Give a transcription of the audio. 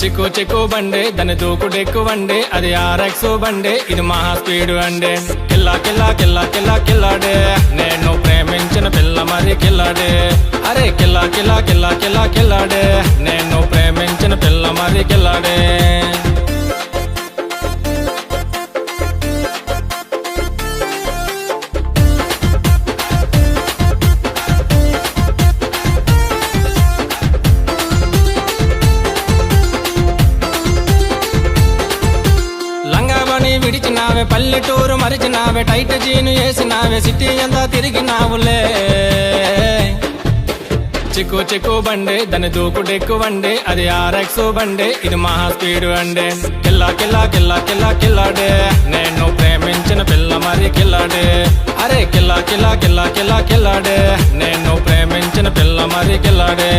చిక్కు చిక్కు బండే దాని దూకుడెక్కువండే అది RX బండే ఇది మహా స్పీడ్ అండే కిల్లా కిల్లా కిల్లా కిల్లా కిల్లాడే నేను ప్రేమించిన పిల్ల మరి కిల్లాడే అరే కిల్లా కిల్లా కిల్లా కిల్లా కిల్లాడే నేను ప్రేమించిన పిల్ల మరి కిల్లాడే విడిచినావే పల్లెటూరు మరిచినావే టైట్ జీను వేసినావే సిటీ అంతా తిరిగినావులే చిక్కు చిక్కు బండే దాని దూకుడెక్కువండే అది RX బండే ఇది మహా స్పీడ్ అండే కిల్లా కిల్లా కిల్లా కిల్లా కిల్లాడే నేను ప్రేమించిన పిల్ల మరి కిల్లాడే అరే కిల్లా కిల్లా కిల్లా కిల్లా కిల్లాడే నేను ప్రేమించిన పిల్ల మరి కిల్లాడే